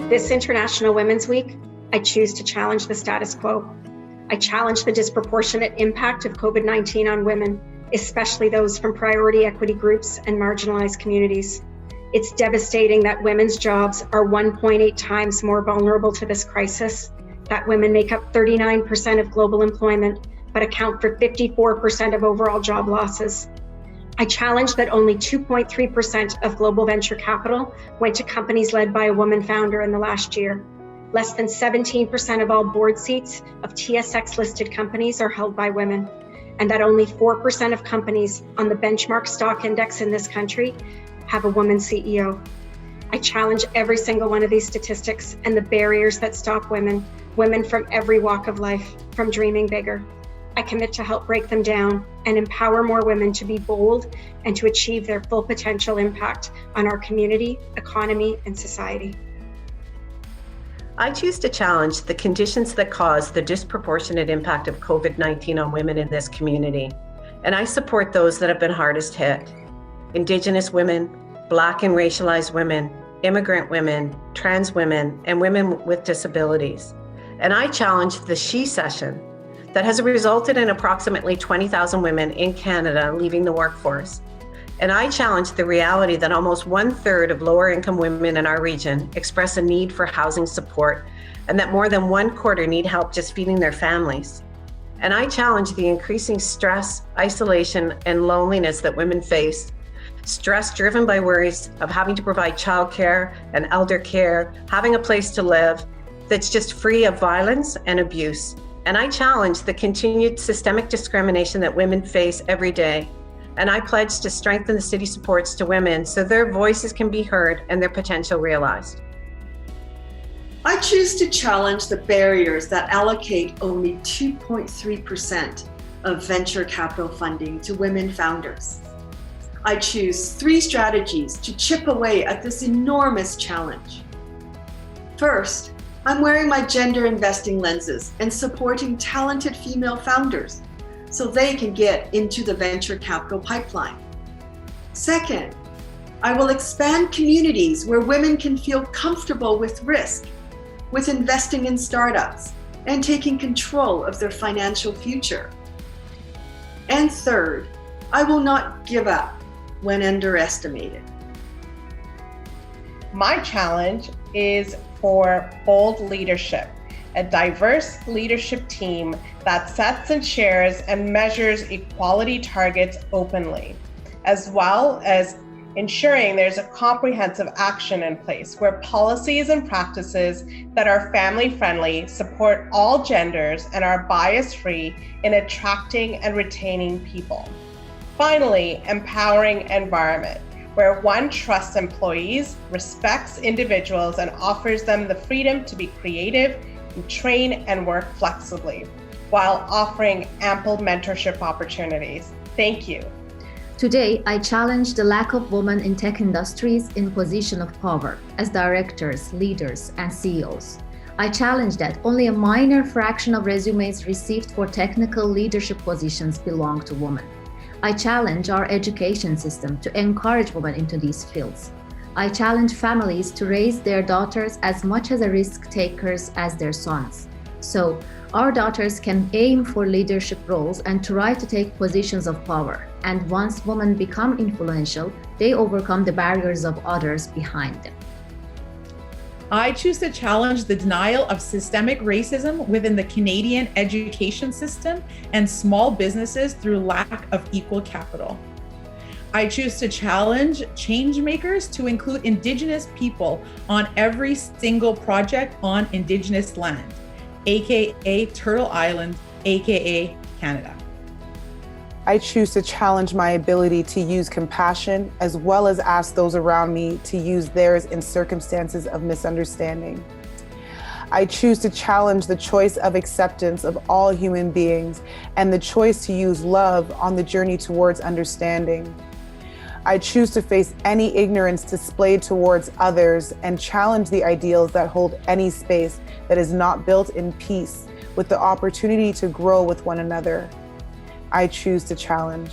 This International Women's Week, I choose to challenge the status quo. I challenge the disproportionate impact of COVID-19 on women, especially those from priority equity groups and marginalized communities. It's devastating that women's jobs are 1.8 times more vulnerable to this crisis, that women make up 39% of global employment, but account for 54% of overall job losses. I challenge that only 2.3% of global venture capital went to companies led by a woman founder in the last year. Less than 17% of all board seats of TSX-listed companies are held by women, and that only 4% of companies on the benchmark stock index in this country have a woman CEO. I challenge every single one of these statistics and the barriers that stop women from every walk of life, from dreaming bigger. I commit to help break them down and empower more women to be bold and to achieve their full potential impact on our community, economy, and society. I choose to challenge the conditions that cause the disproportionate impact of COVID-19 on women in this community. And I support those that have been hardest hit: Indigenous women, Black and racialized women, immigrant women, trans women, and women with disabilities. And I challenge the She Session that has resulted in approximately 20,000 women in Canada leaving the workforce. And I challenge the reality that almost 1/3 of lower income women in our region express a need for housing support, and that more than 1/4 need help just feeding their families. And I challenge the increasing stress, isolation, and loneliness that women face. Stress driven by worries of having to provide childcare and elder care, having a place to live that's just free of violence and abuse. And I challenge the continued systemic discrimination that women face every day. And I pledge to strengthen the city supports to women so their voices can be heard and their potential realized. I choose to challenge the barriers that allocate only 2.3% of venture capital funding to women founders. I choose 3 strategies to chip away at this enormous challenge. First, I'm wearing my gender investing lenses and supporting talented female founders so they can get into the venture capital pipeline. Second, I will expand communities where women can feel comfortable with risk, with investing in startups and taking control of their financial future. And third, I will not give up when underestimated. My challenge is for bold leadership, a diverse leadership team that sets and shares and measures equality targets openly, as well as ensuring there's a comprehensive action in place where policies and practices that are family-friendly support all genders and are bias-free in attracting and retaining people. Finally, empowering environment, where one trusts employees, respects individuals, and offers them the freedom to be creative, train, and work flexibly, while offering ample mentorship opportunities. Thank you. Today, I challenge the lack of women in tech industries in position of power as directors, leaders, and CEOs. I challenge that only a minor fraction of resumes received for technical leadership positions belong to women. I challenge our education system to encourage women into these fields. I challenge families to raise their daughters as much as risk takers as their sons, so our daughters can aim for leadership roles and try to take positions of power. And once women become influential, they overcome the barriers of others behind them. I choose to challenge the denial of systemic racism within the Canadian education system and small businesses through lack of equal capital. I choose to challenge change makers to include Indigenous people on every single project on Indigenous land, aka Turtle Island, aka Canada. I choose to challenge my ability to use compassion as well as ask those around me to use theirs in circumstances of misunderstanding. I choose to challenge the choice of acceptance of all human beings and the choice to use love on the journey towards understanding. I choose to face any ignorance displayed towards others and challenge the ideals that hold any space that is not built in peace with the opportunity to grow with one another. I choose to challenge.